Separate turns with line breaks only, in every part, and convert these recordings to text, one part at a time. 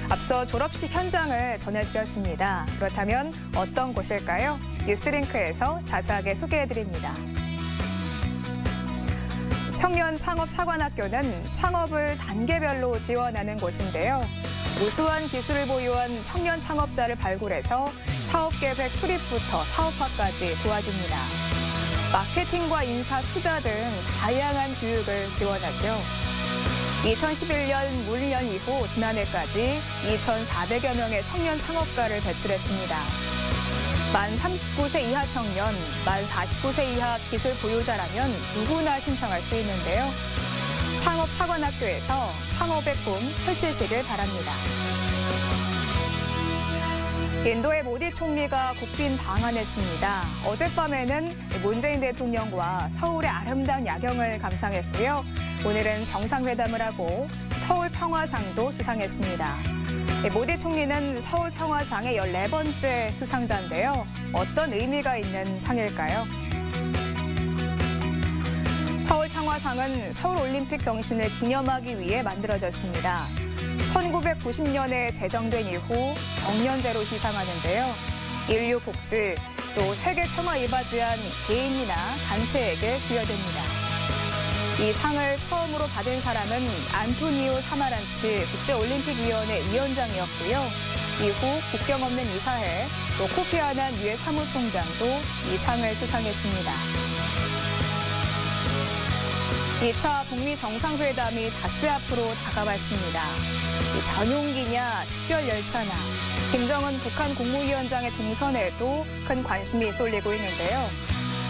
앞서 졸업식 현장을 전해드렸습니다. 그렇다면 어떤 곳일까요? 뉴스링크에서 자세하게 소개해드립니다. 청년 창업사관학교는 창업을 단계별로 지원하는 곳인데요. 우수한 기술을 보유한 청년 창업자를 발굴해서 사업계획 수립부터 사업화까지 도와줍니다. 마케팅과 인사, 투자 등 다양한 교육을 지원하죠. 2011년 물년 이후 지난해까지 2,400여 명의 청년 창업가를 배출했습니다. 만 39세 이하 청년, 만 49세 이하 기술 보유자라면 누구나 신청할 수 있는데요. 창업사관학교에서 창업의 꿈 펼치시길 바랍니다. 인도의 모디 총리가 국빈 방한했습니다. 어젯밤에는 문재인 대통령과 서울의 아름다운 야경을 감상했고요. 오늘은 정상회담을 하고 서울 평화상도 수상했습니다. 모디 총리는 서울 평화상의 14번째 수상자인데요. 어떤 의미가 있는 상일까요? 서울 평화상은 서울올림픽 정신을 기념하기 위해 만들어졌습니다. 1990년에 제정된 이후 정년제로 시상하는데요. 인류 복지, 또 세계 평화 이바지한 개인이나 단체에게 수여됩니다. 이 상을 처음으로 받은 사람은 안토니오 사마란치 국제올림픽위원회 위원장이었고요. 이후 국경 없는 이사회, 또 코피 아난 유엔 사무총장도 이 상을 수상했습니다. 2차 북미 정상회담이 닷새 앞으로 다가왔습니다. 전용기냐, 특별열차나, 김정은 북한 국무위원장의 동선에도 큰 관심이 쏠리고 있는데요.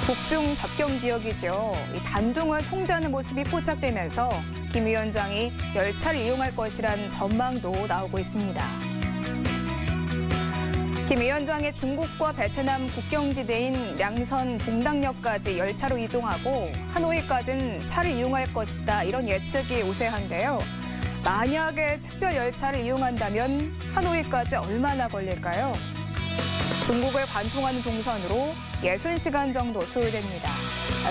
북중 접경 지역이죠. 단둥을 통제하는 모습이 포착되면서 김 위원장이 열차를 이용할 것이란 전망도 나오고 있습니다. 김 위원장의 중국과 베트남 국경지대인 량선 봉당역까지 열차로 이동하고 하노이까지는 차를 이용할 것이다, 이런 예측이 우세한데요. 만약에 특별 열차를 이용한다면 하노이까지 얼마나 걸릴까요? 중국을 관통하는 동선으로 60시간 정도 소요됩니다.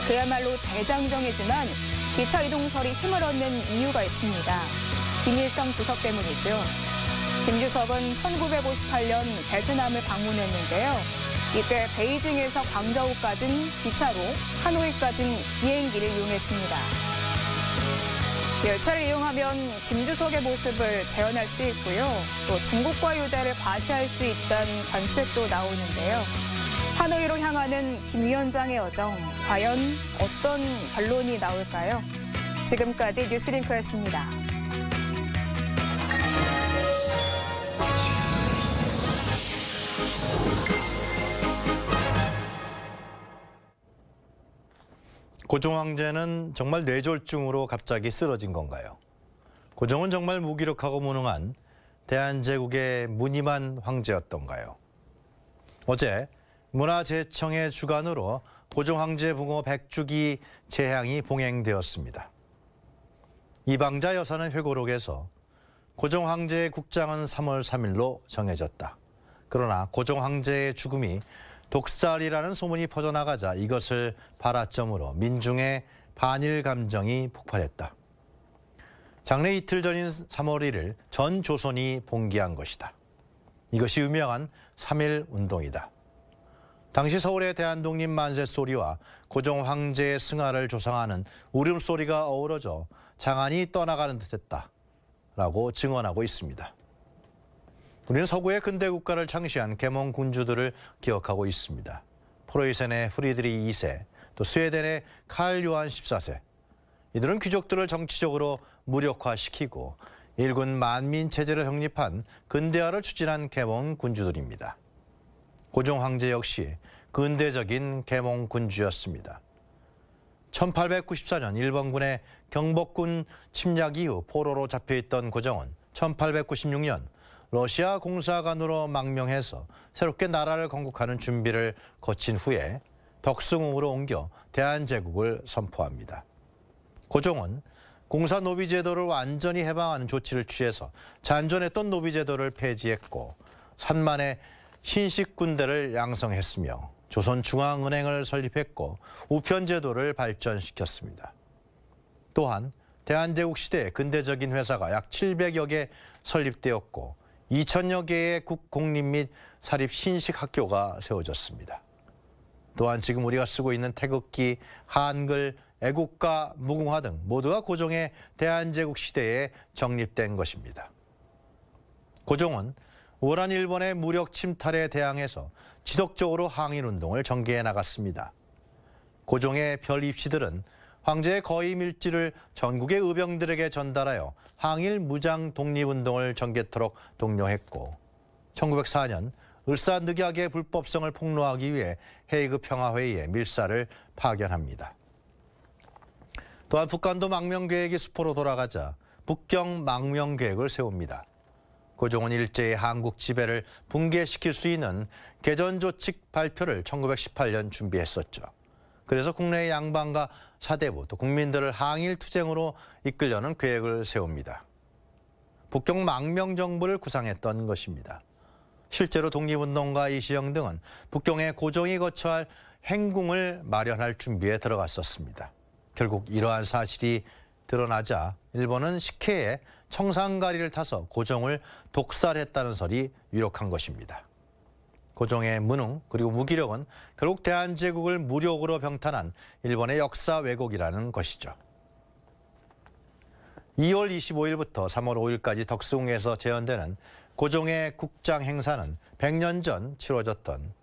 그야말로 대장정이지만 기차 이동설이 힘을 얻는 이유가 있습니다. 김일성 주석 때문이죠. 김 주석은 1958년 베트남을 방문했는데요. 이때 베이징에서 광저우까지는 기차로, 하노이까지는 비행기를 이용했습니다. 열차를 이용하면 김 주석의 모습을 재현할 수 있고요. 또 중국과 유대를 과시할 수 있다는 관측도 나오는데요. 하노이로 향하는 김 위원장의 여정, 과연 어떤 결론이 나올까요? 지금까지 뉴스링크였습니다.
고종 황제는 정말 뇌졸중으로 갑자기 쓰러진 건가요? 고종은 정말 무기력하고 무능한 대한제국의 무늬만 황제였던가요? 어제 문화재청의 주관으로 고종 황제 부고 100주기 제향이 봉행되었습니다. 이방자 여사는 회고록에서 고종 황제의 국장은 3월 3일로 정해졌다. 그러나 고종 황제의 죽음이 독살이라는 소문이 퍼져나가자 이것을 발화점으로 민중의 반일 감정이 폭발했다. 장래 이틀 전인 3월 1일 전 조선이 봉기한 것이다. 이것이 유명한 3.1 운동이다. 당시 서울의 대한독립 만세 소리와 고종 황제의 승하를 조상하는 울음소리가 어우러져 장안이 떠나가는 듯했다라고 증언하고 있습니다. 우리는 서구의 근대 국가를 창시한 계몽 군주들을 기억하고 있습니다. 프로이센의 프리드리 2세, 또 스웨덴의 칼 요한 14세. 이들은 귀족들을 정치적으로 무력화시키고 일군 만민 체제를 확립한 근대화를 추진한 계몽 군주들입니다. 고종 황제 역시 근대적인 계몽 군주였습니다. 1894년 일본군의 경복군 침략 이후 포로로 잡혀있던 고종은 1896년 러시아 공사관으로 망명해서 새롭게 나라를 건국하는 준비를 거친 후에 덕숭으로 옮겨 대한제국을 선포합니다. 고종은 공사 노비제도를 완전히 해방하는 조치를 취해서 잔존했던 노비제도를 폐지했고 산만의 신식군대를 양성했으며 조선중앙은행을 설립했고 우편제도를 발전시켰습니다. 또한 대한제국 시대에 근대적인 회사가 약 700여 개 설립되었고 2,000여 개의 국공립 및 사립 신식 학교가 세워졌습니다. 또한 지금 우리가 쓰고 있는 태극기, 한글, 애국가, 무궁화 등 모두가 고종의 대한제국 시대에 정립된 것입니다. 고종은 우월한 일본의 무력 침탈에 대항해서 지속적으로 항일운동을 전개해 나갔습니다. 고종의 별 입시들은 황제의 거의 밀지를 전국의 의병들에게 전달하여 항일 무장 독립운동을 전개토록 독려했고 1904년 을사늑약의 불법성을 폭로하기 위해 헤이그 평화회의에 밀사를 파견합니다. 또한 북한도 망명계획이 수포로 돌아가자 북경 망명계획을 세웁니다. 고종은 일제히 한국 지배를 붕괴시킬 수 있는 개전조칙 발표를 1918년 준비했었죠. 그래서 국내의 양반과 사대부 또 국민들을 항일투쟁으로 이끌려는 계획을 세웁니다. 북경 망명정부를 구상했던 것입니다. 실제로 독립운동가 이시영 등은 북경에 고종이 거쳐야 할 행궁을 마련할 준비에 들어갔었습니다. 결국 이러한 사실이 드러나자 일본은 식혜에 청산가리를 타서 고종을 독살했다는 설이 유력한 것입니다. 고종의 무능 그리고 무기력은 결국 대한제국을 무력으로 병탄한 일본의 역사 왜곡이라는 것이죠. 2월 25일부터 3월 5일까지 덕수궁에서 재현되는 고종의 국장 행사는 100년 전 치러졌던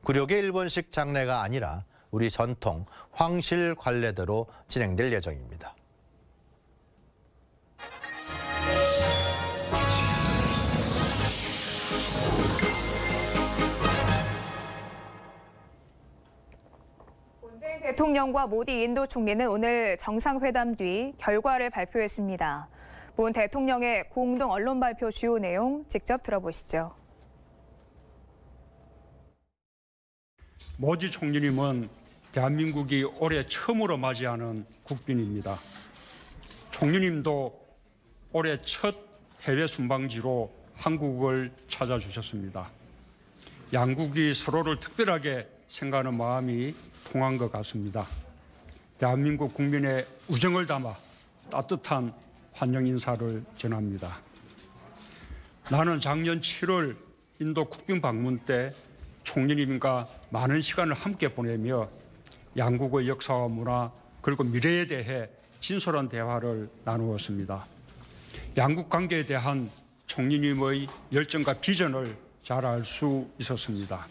굴욕의 일본식 장례가 아니라 우리 전통 황실 관례대로 진행될 예정입니다.
문재인 대통령과 모디 인도 총리는 오늘 정상회담 뒤 결과를 발표했습니다. 문 대통령의 공동 언론 발표 주요 내용 직접 들어보시죠.
모디 총리님은 대한민국이 올해 처음으로 맞이하는 국빈입니다. 총리님도 올해 첫 해외 순방지로 한국을 찾아주셨습니다. 양국이 서로를 특별하게 생각하는 마음이 통한 것 같습니다. 대한민국 국민의 우정을 담아 따뜻한 환영 인사를 전합니다. 나는 작년 7월 인도 국빈 방문 때 총리님과 많은 시간을 함께 보내며 양국의 역사와 문화 그리고 미래에 대해 진솔한 대화를 나누었습니다. 양국 관계에 대한 총리님의 열정과 비전을 잘 알 수 있었습니다.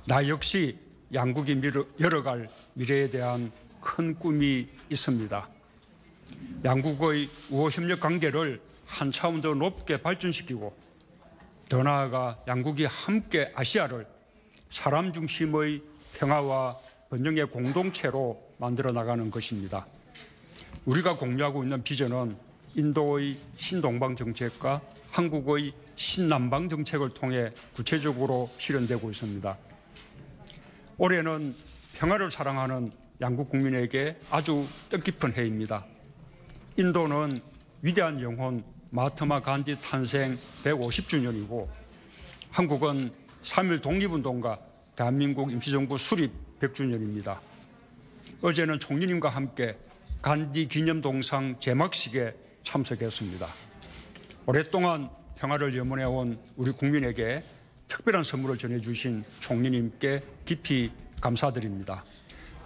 나 역시 양국이 열어갈 미래에 대한 큰 꿈이 있습니다. 양국의 우호협력 관계를 한 차원 더 높게 발전시키고 더 나아가 양국이 함께 아시아를 사람 중심의 평화와 번영의 공동체로 만들어 나가는 것입니다. 우리가 공유하고 있는 비전은 인도의 신동방 정책과 한국의 신남방 정책을 통해 구체적으로 실현되고 있습니다. 올해는 평화를 사랑하는 양국 국민에게 아주 뜻깊은 해입니다. 인도는 위대한 영혼 마하트마 간디 탄생 150주년이고 한국은 3.1 독립운동과 대한민국 임시정부 수립 100주년입니다. 어제는 총리님과 함께 간디 기념동상 제막식에 참석했습니다. 오랫동안 평화를 염원해온 우리 국민에게 특별한 선물을 전해주신 총리님께 깊이 감사드립니다.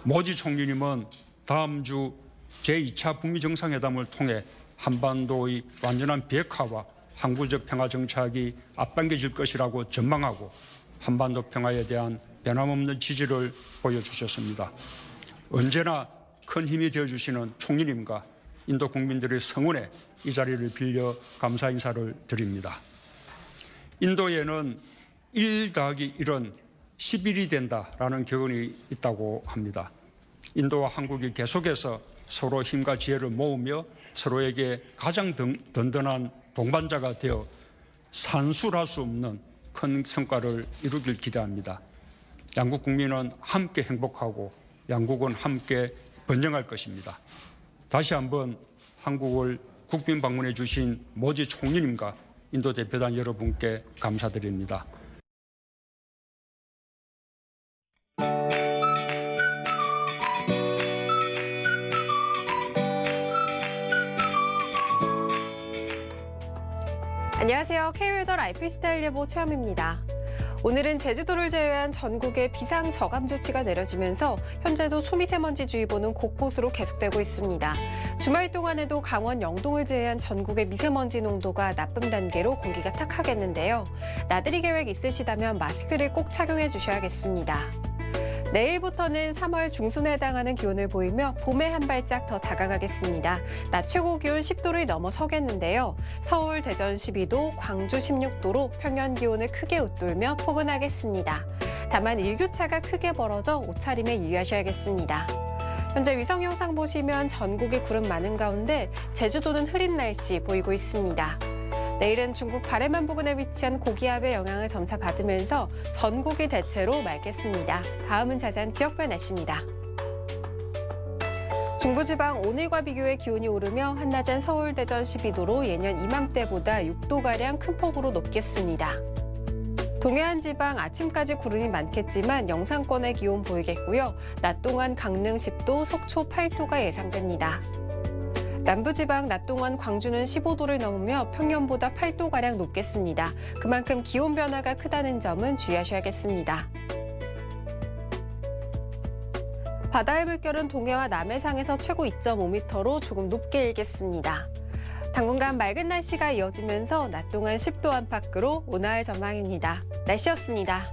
모디 총리님은 다음 주 제2차 북미 정상회담을 통해 한반도의 완전한 비핵화와 항구적 평화 정착이 앞당겨질 것이라고 전망하고 한반도 평화에 대한 변함없는 지지를 보여주셨습니다. 언제나 큰 힘이 되어주시는 총리님과 인도 국민들의 성원에 이 자리를 빌려 감사 인사를 드립니다. 인도에는 1+1은 11이 된다라는 격언이 있다고 합니다. 인도와 한국이 계속해서 서로 힘과 지혜를 모으며 서로에게 가장 든든한 동반자가 되어 산술할 수 없는 큰 성과를 이루길 기대합니다. 양국 국민은 함께 행복하고 양국은 함께 번영할 것입니다. 다시 한번 한국을 국빈 방문해 주신 모디 총리님과 인도 대표단 여러분께 감사드립니다.
안녕하세요. K-웨더 라이프스타일 예보 최현미입니다. 오늘은 제주도를 제외한 전국에 비상 저감 조치가 내려지면서 현재도 초미세먼지주의보는 곳곳으로 계속되고 있습니다. 주말 동안에도 강원 영동을 제외한 전국의 미세먼지 농도가 나쁨 단계로 공기가 탁하겠는데요. 나들이 계획 있으시다면 마스크를 꼭 착용해 주셔야겠습니다. 내일부터는 3월 중순에 해당하는 기온을 보이며 봄에 한 발짝 더 다가가겠습니다. 낮 최고 기온 10도를 넘어서겠는데요. 서울, 대전 12도, 광주 16도로 평년 기온을 크게 웃돌며 포근하겠습니다. 다만 일교차가 크게 벌어져 옷차림에 유의하셔야겠습니다. 현재 위성 영상 보시면 전국에 구름 많은 가운데 제주도는 흐린 날씨 보이고 있습니다. 내일은 중국 바레만 부근에 위치한 고기압의 영향을 점차 받으면서 전국이 대체로 맑겠습니다. 다음은 자세한 지역별 날씨입니다. 중부지방 오늘과 비교해 기온이 오르며 한낮엔 서울, 대전 12도로 예년 이맘때보다 6도가량 큰 폭으로 높겠습니다. 동해안 지방 아침까지 구름이 많겠지만 영상권의 기온 보이겠고요. 낮 동안 강릉 10도, 속초 8도가 예상됩니다. 남부지방 낮 동안 광주는 15도를 넘으며 평년보다 8도가량 높겠습니다. 그만큼 기온 변화가 크다는 점은 주의하셔야겠습니다. 바다의 물결은 동해와 남해상에서 최고 2.5m로 조금 높게 일겠습니다. 당분간 맑은 날씨가 이어지면서 낮 동안 10도 안팎으로 온화할 전망입니다. 날씨였습니다.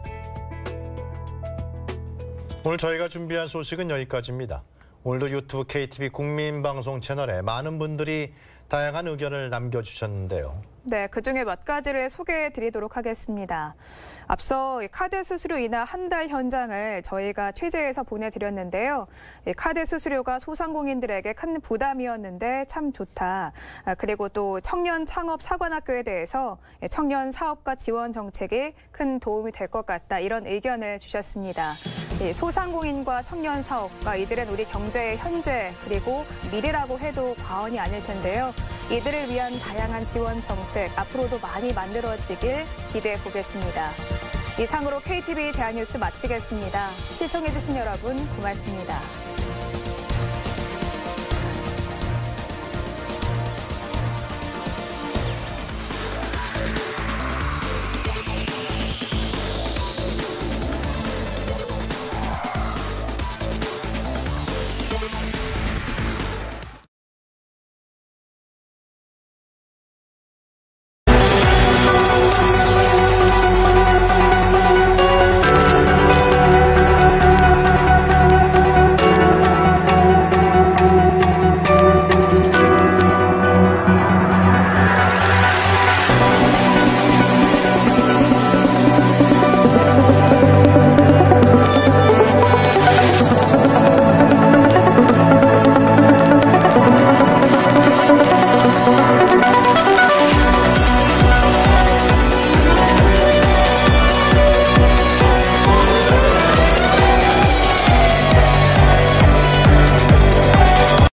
오늘 저희가 준비한 소식은 여기까지입니다. 오늘도 유튜브 KTV 국민방송 채널에 많은 분들이 다양한 의견을 남겨주셨는데요.
네, 그중에 몇 가지를 소개해드리도록 하겠습니다. 앞서 카드 수수료 인하 한 달 현장을 저희가 취재해서 보내드렸는데요. 카드 수수료가 소상공인들에게 큰 부담이었는데 참 좋다. 그리고 또 청년 창업 사관학교에 대해서 청년 사업가 지원 정책이 큰 도움이 될 것 같다. 이런 의견을 주셨습니다. 소상공인과 청년 사업가, 이들은 우리 경제의 현재 그리고 미래라고 해도 과언이 아닐 텐데요. 이들을 위한 다양한 지원 정책 앞으로도 많이 만들어지길 기대해 보겠습니다. 이상으로 KTV 대한뉴스 마치겠습니다. 시청해주신 여러분 고맙습니다.